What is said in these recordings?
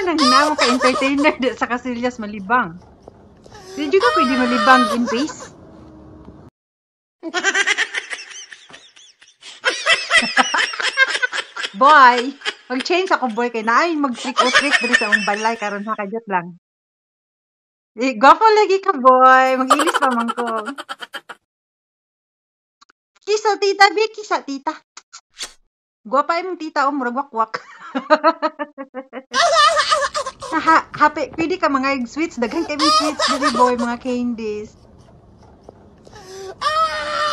man ang hinamo ka entertainer di sa Casillas malibang. Di juga pwede malibang in peace. Boy, mag-change ako boy kay naay mag-trick or treat diri sa akong balay karon ha kajot lang. Eh, gwapo lagi ka boy, mag-ilis pa man ko. Kisa tita, bi kisa tita. Gwapa imong tita o murag wakwak. Happy, pwede ka mga sweets, daghan kay sweets diri boy, mga candies.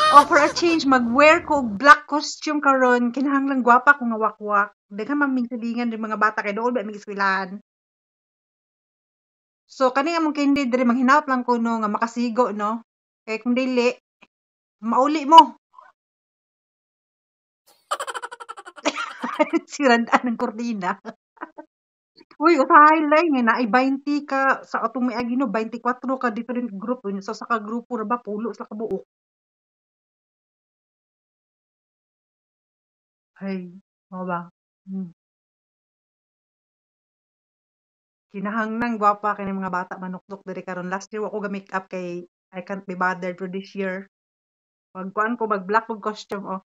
Oh, for a change, mag-wear ko black costume karon, kinahanglan gwapa ko nga wakwak. Daghan maming silingan ng mga bata kay dool ba mig eskwelahan. So kani among candy diri manghinap lang ko no nga makasigo no. Kay kung dili mauli mo. Sirandaan ng kortina. Uy, usahay lay nga naay 20 ka sa atong miagi no 24 ka different group yun. So sa ka grupo ra ba pulo sa kabuok. Ay, mao ba? Hmm. Kinahanglan gwapa kay mga bata manukdok diri karon. Last year ako ga make up kay I can't be bothered for this year. Magkuan ko mag black og costume oh.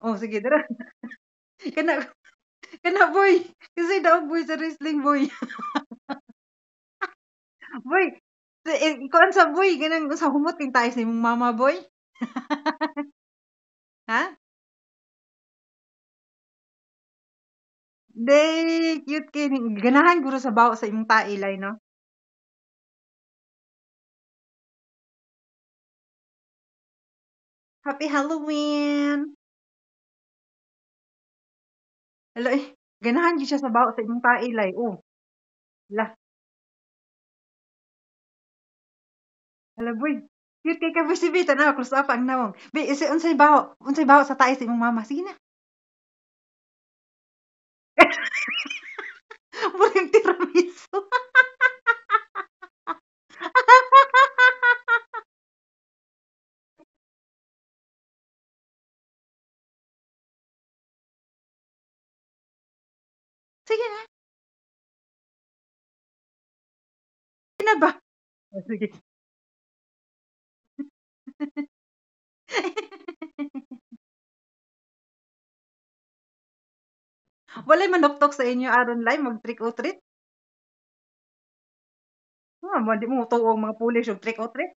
Oh sige dira. Kana kana boy. Kasi daw boy sa wrestling boy. Boy, kuan sa boy ganang sa humot king tayo sa imong mama boy. Ha? Day, cute kini. Ganahan guro sa bawo sa imong tailay no. Happy Halloween. Hala eh, ganahan gyud siya sa bawo sa imong tailay. Oh, la, hala boy. Cute kay ka si Bita na close up ang nawong. Bi, isi unsay bawo sa tae sa imong mama. Sige na. Murag tiramisu. Sige na. Sige na ba? Oh, sige. Walay manuktok sa inyo aron lay mag trick or treat. Mo di mo tuong mga pulis yung trick or treat.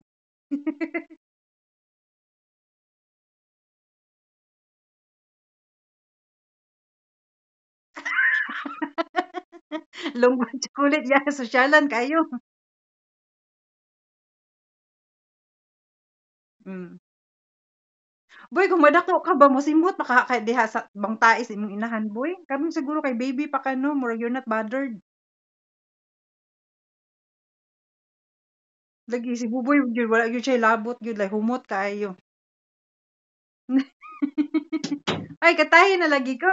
Lungkot chocolate ya sosyalan kayo. Mm. Boy, kung madako ka ba mosimot maka kay diha sa bang tae sa imong inahan boy. Karon siguro kay baby pa ka no, murag you're not bothered. Lagi si Buboy gyud wala gyud siya labot gyud like humot kaayo. Ay katahi na lagi ko.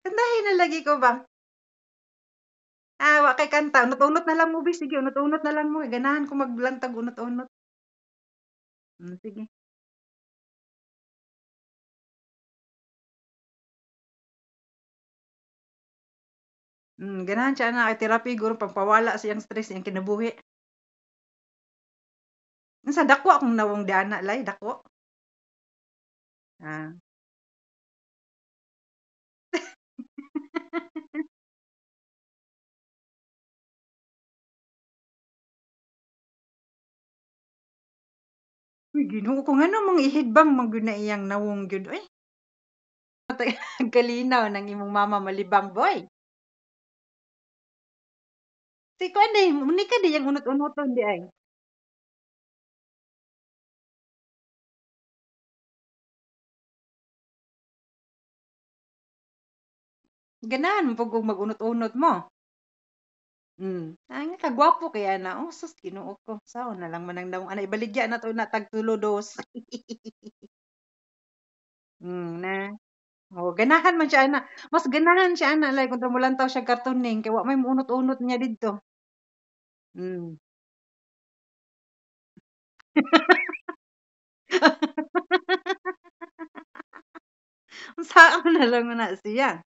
Katahi na lagi ko ba? Ah, wa kay kanta. Unot-unot na lang mo, be. Sige, unot-unot na lang mo. Ganahan ko maglantag unot-unot. Sige. Ganahan siya na kay therapy guro pagpawala siyang stress iyang kinabuhi. Sa dako akong nawong diana lay, dako. Ah. Uy, Ginoo ko ngano mang ihidbang man gyud na iyang nawong gyud oy. Kalinaw ng imong mama malibang boy. Si kuan day, muni ka di yang unot-unoton di ay. Ganahan mo pug kung mag-unot-unot mo. Ay nga kagwapo kaya na. Oh, sus Ginoo ko. Sao na lang manang dawong ana ibaligya na to na tag tulo dos. Na. Oh, ganahan man siya ana. Mas ganahan siya ana like kung mulantaw siya kartuning kay wa may muunot-unot niya didto. Mm. Unsaon na lang na siya.